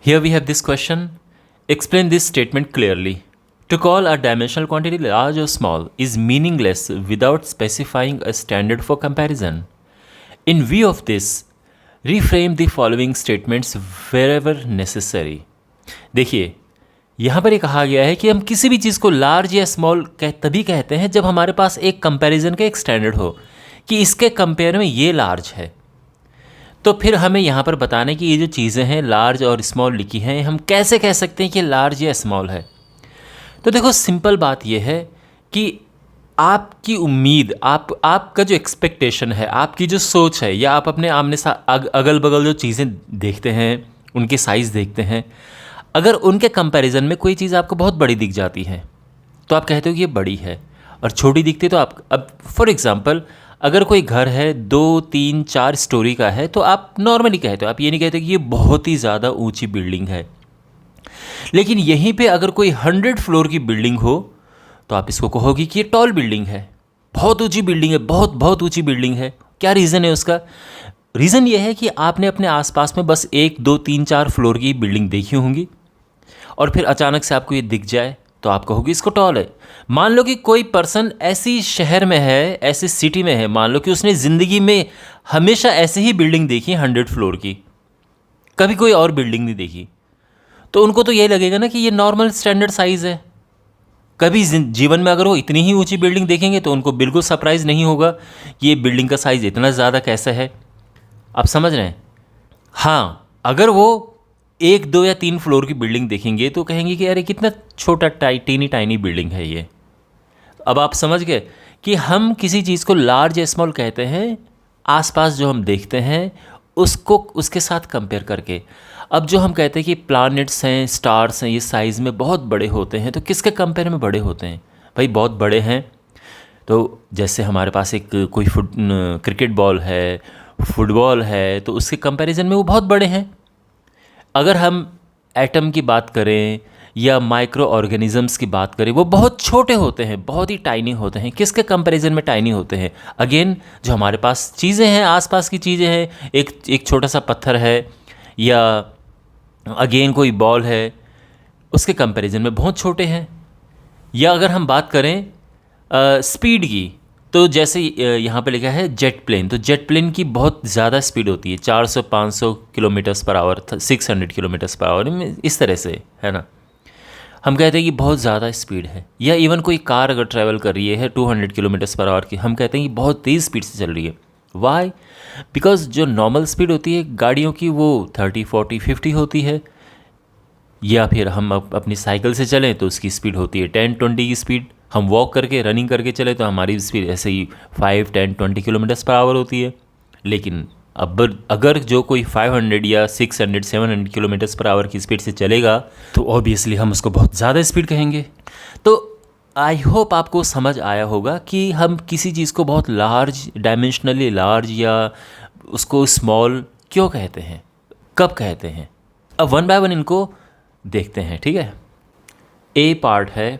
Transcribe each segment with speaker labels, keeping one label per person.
Speaker 1: Here we have this question. Explain this statement clearly. To call a dimensional quantity large or small is meaningless without specifying a standard for comparison. In view of this, reframe the following statements wherever necessary. देखिए, यहाँ पर ये कहा गया है कि हम किसी भी चीज़ को लार्ज या स्मॉल तभी कहते हैं जब हमारे पास एक कंपैरिजन का एक स्टैंडर्ड हो कि इसके कंपेयर में ये लार्ज है। तो फिर हमें यहाँ पर बताना है कि ये जो चीज़ें हैं लार्ज और स्मॉल लिखी हैं, हम कैसे कह सकते हैं कि लार्ज या स्मॉल है। तो देखो, सिंपल बात ये है कि आपकी उम्मीद, आपका जो एक्सपेक्टेशन है, आपकी जो सोच है, या आप अपने आमने अगल बगल जो चीज़ें देखते हैं उनके साइज़ देखते हैं, अगर उनके कंपैरिजन में कोई चीज़ आपको बहुत बड़ी दिख जाती है तो आप कहते हो कि ये बड़ी है, और छोटी दिखती है तो आप, अब फॉर एग्ज़ाम्पल अगर कोई घर है 2, 3, 4 स्टोरी का है तो आप नॉर्मली कहते हो, आप ये नहीं कहते कि ये बहुत ही ज़्यादा ऊंची बिल्डिंग है। लेकिन यहीं पे अगर कोई 100 फ्लोर की बिल्डिंग हो तो आप इसको कहोगे कि ये टॉल बिल्डिंग है, बहुत ऊंची बिल्डिंग है, बहुत बहुत ऊंची बिल्डिंग है। क्या रीज़न है उसका? रीज़न ये है कि आपने अपने आसपास में बस 1, 2, 3, 4 फ्लोर की बिल्डिंग देखी होंगी, और फिर अचानक से आपको ये दिख जाए तो आप कहोगे इसको टॉल है। मान लो कि कोई पर्सन ऐसी शहर में है, ऐसी सिटी में है, मान लो कि उसने ज़िंदगी में हमेशा ऐसे ही बिल्डिंग देखी 100 फ्लोर की, कभी कोई और बिल्डिंग नहीं देखी, तो उनको तो यही लगेगा ना कि ये नॉर्मल स्टैंडर्ड साइज़ है। कभी जीवन में अगर वो इतनी ही ऊंची बिल्डिंग देखेंगे तो उनको बिल्कुल सरप्राइज़ नहीं होगा कि ये बिल्डिंग का साइज़ इतना ज़्यादा कैसे है। आप समझ रहे हैं? हाँ, अगर वो 1, 2 या 3 फ्लोर की बिल्डिंग देखेंगे तो कहेंगे कि अरे कितना छोटा टीनी टाइनी बिल्डिंग है ये। अब आप समझ गए कि हम किसी चीज़ को लार्ज या स्मॉल कहते हैं आसपास जो हम देखते हैं उसको उसके साथ कंपेयर करके। अब जो हम कहते हैं कि प्लैनेट्स हैं, स्टार्स हैं, ये साइज़ में बहुत बड़े होते हैं, तो किसके कंपेयर में बड़े होते हैं? भाई बहुत बड़े हैं तो जैसे हमारे पास एक कोई क्रिकेट बॉल है, फुटबॉल है, तो उसके कंपैरिजन में वो बहुत बड़े हैं। अगर हम एटम की बात करें या माइक्रो ऑर्गेनिजम्स की बात करें, वो बहुत छोटे होते हैं, बहुत ही टाइनी होते हैं। किसके कंपैरिजन में टाइनी होते हैं? अगेन, जो हमारे पास चीज़ें हैं, आसपास की चीज़ें हैं, एक छोटा सा पत्थर है या अगेन कोई बॉल है, उसके कंपैरिजन में बहुत छोटे हैं। या अगर हम बात करें स्पीड की, तो जैसे यहाँ पे लिखा है जेट प्लेन, तो जेट प्लेन की बहुत ज़्यादा स्पीड होती है, 400-500 kilometres per hour, 600 kilometres per hour, इस तरह से, है ना। हम कहते हैं कि बहुत ज़्यादा स्पीड है। या इवन कोई कार अगर ट्रैवल कर रही है 200 किलोमीटर्स पर आवर की, हम कहते हैं कि बहुत तेज़ स्पीड से चल रही है। वाई? बिकॉज जो नॉर्मल स्पीड होती है गाड़ियों की वो 30, 40, 50 होती है। या फिर हम अपनी साइकिल से चलें तो उसकी स्पीड होती है 10-20 की स्पीड। हम वॉक करके, रनिंग करके चले तो हमारी स्पीड ऐसे ही 5, 10, 20 किलोमीटर्स पर आवर होती है। लेकिन अब अगर जो कोई 500 या 600, 700 किलोमीटर्स पर आवर की स्पीड से चलेगा तो ऑब्वियसली हम उसको बहुत ज़्यादा स्पीड कहेंगे। तो आई होप आपको समझ आया होगा कि हम किसी चीज़ को बहुत लार्ज, डायमेंशनली लार्ज या उसको स्मॉल क्यों कहते हैं, कब कहते हैं। अब वन बाय वन इनको देखते हैं, ठीक है। ए पार्ट है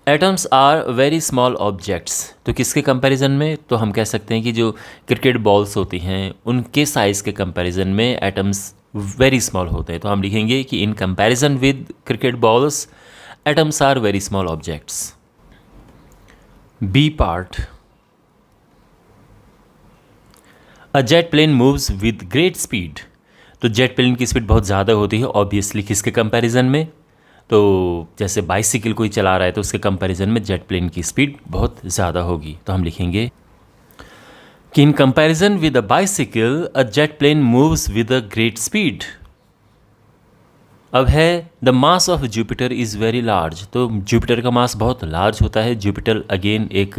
Speaker 1: atoms are very small objects. तो किसके कंपैरिजन में? तो हम कह सकते हैं कि जो क्रिकेट बॉल्स होती हैं उनके साइज़ के कंपैरिजन में एटम्स वेरी स्मॉल होते हैं। तो हम लिखेंगे कि in comparison with cricket balls atoms are very small objects. B part, a jet plane moves with great speed. तो जेट प्लेन की स्पीड बहुत ज़्यादा होती है ऑब्वियसली किसके कंपैरिजन में? तो जैसे बाइसिकल कोई चला रहा है तो उसके कंपैरिजन में जेट प्लेन की स्पीड बहुत ज़्यादा होगी। तो हम लिखेंगे कि in comparison with a bicycle a jet plane moves with a great speed. अब है the mass of Jupiter is very large. तो जुपिटर का मास बहुत लार्ज होता है। जुपिटर अगेन एक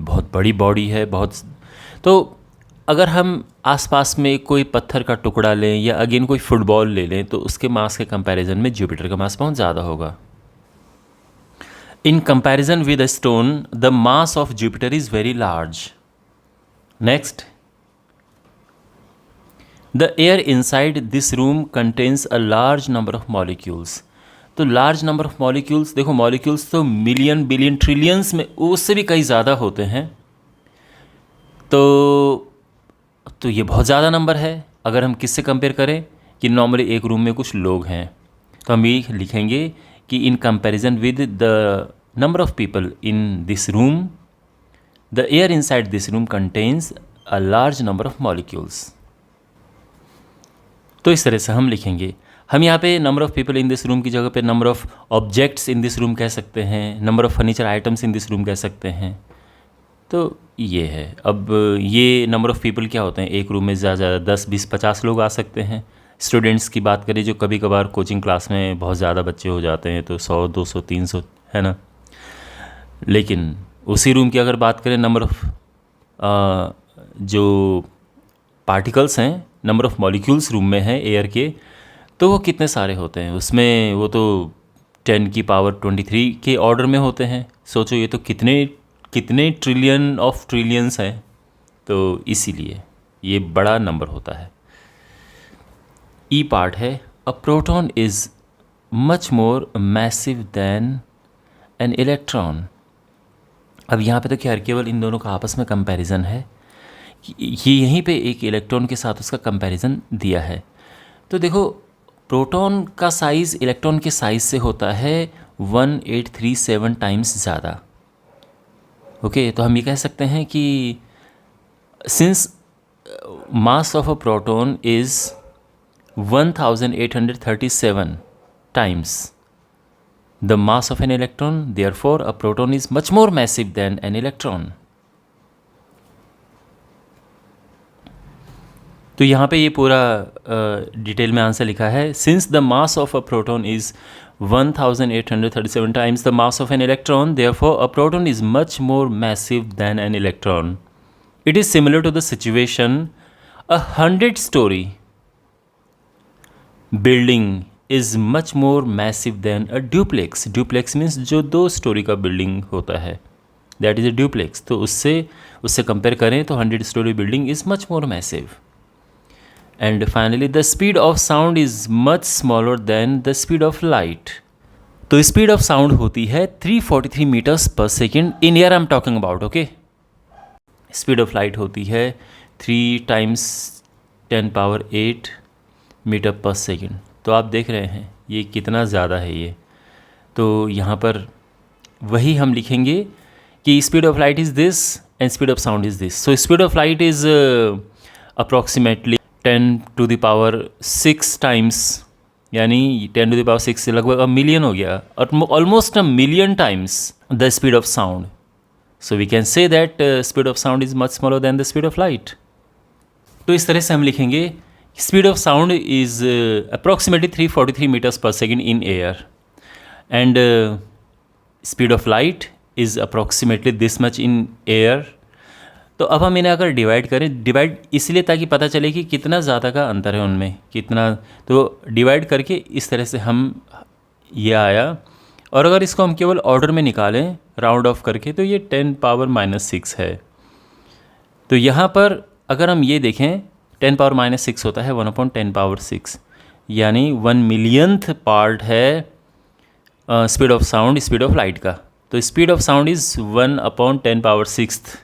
Speaker 1: बहुत बड़ी बॉडी है, बहुत। तो अगर हम आसपास में कोई पत्थर का टुकड़ा लें या अगेन कोई फुटबॉल ले लें तो उसके मास के कंपैरिजन में जुपिटर का मास बहुत ज़्यादा होगा। इन comparison with a stone the mass of Jupiter is very large. Next, the air inside this room contains a large number of molecules. तो लार्ज नंबर ऑफ मॉलिक्यूल्स, देखो मॉलिक्यूल्स तो million, billion, trillions में, उससे भी कई ज़्यादा होते हैं। तो ये बहुत ज़्यादा नंबर है। अगर हम किससे कंपेयर करें कि नॉर्मली एक रूम में कुछ लोग हैं, तो हम ये लिखेंगे कि in comparison with the number of people in this room the air inside this room contains a large number of molecules. तो इस तरह से हम लिखेंगे। हम यहाँ पे number of people in this room की जगह पे number of objects in this room कह सकते हैं, number of furniture items in this room कह सकते हैं। तो ये है। अब ये नंबर ऑफ़ पीपल क्या होते हैं, एक रूम में ज़्यादा ज़्यादा 10, 20, 50 लोग आ सकते हैं। स्टूडेंट्स की बात करें, जो कभी कभार कोचिंग क्लास में बहुत ज़्यादा बच्चे हो जाते हैं, तो 100, 200, 300 है ना। लेकिन उसी रूम की अगर बात करें, नंबर ऑफ़ जो पार्टिकल्स हैं, नंबर ऑफ़ मॉलिक्यूल्स रूम में हैं एयर के, तो वो कितने सारे होते हैं उसमें, वो तो 10 की पावर 23 के ऑर्डर में होते हैं। सोचो ये तो कितने ट्रिलियन ऑफ ट्रिलियंस हैं, तो इसीलिए ये बड़ा नंबर होता है। ई पार्ट है, a proton is much more massive than an electron. अब यहाँ पे तो खैर केवल इन दोनों का आपस में कंपैरिजन है, ये यहीं पे एक इलेक्ट्रॉन के साथ उसका कंपैरिजन दिया है। तो देखो, प्रोटॉन का साइज़ इलेक्ट्रॉन के साइज़ से होता है 1837 टाइम्स ज़्यादा। ओके, तो हम ये कह सकते हैं कि since mass of a proton is 1837 times the mass of an electron, therefore a proton is much more massive than an electron. तो यहाँ पे ये पूरा डिटेल में आंसर लिखा है, since the mass of a proton is 1837 times the mass of an electron, therefore a proton is much more massive than an electron. It is similar to the situation a 100-story building is much more massive than a duplex. Duplex means जो 2 story का building होता है, that is a duplex. तो उससे compare करें तो 100-story building is much more massive. And finally, the speed of sound is much smaller than the speed of light. तो speed of sound होती है 343 मीटर्स पर second in air I am talking about. Okay, speed of light होती है 3 × 10⁸ metre पर second. तो आप देख रहे हैं ये कितना ज़्यादा है ये। तो यहाँ पर वही हम लिखेंगे कि speed of light is this and speed of sound is this. So speed of light is approximately 10⁶ times, यानी 10⁶ से लगभग 1,000,000 हो गया, और almost 1,000,000 times the speed of sound. So we can say that speed of sound is much smaller than the speed of light. तो इस तरह से हम लिखेंगे speed of sound is approximately 343 metres पर second in air, and speed of light is approximately this much in air. तो अब हम इन्हें अगर डिवाइड करें, डिवाइड इसलिए ताकि पता चले कि कितना ज़्यादा का अंतर है उनमें, कितना, तो डिवाइड करके इस तरह से हम ये आया। और अगर इसको हम केवल ऑर्डर में निकालें राउंड ऑफ करके, तो ये 10⁻⁻6 है। तो यहाँ पर अगर हम ये देखें 10⁻⁻6 होता है 1/10⁻6, यानी 1,000,000th पार्ट है speed of sound speed of light का। तो speed of sound is 1/10⁻6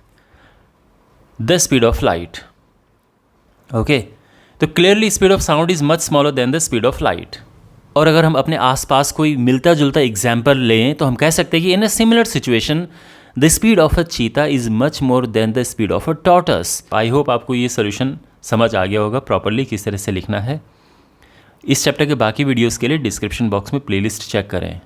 Speaker 1: the speed of light. Okay, तो clearly speed of sound is much smaller than the speed of light. और अगर हम अपने आसपास कोई मिलता जुलता एग्जाम्पल लें तो हम कह सकते हैं कि in a similar situation the speed of a cheetah is much more than the speed of a tortoise. I hope आपको ये सोल्यूशन समझ आ गया होगा प्रॉपरली किस तरह से लिखना है। इस चैप्टर के बाकी वीडियोज़ के लिए डिस्क्रिप्शन बॉक्स में प्लेलिस्ट चेक करें।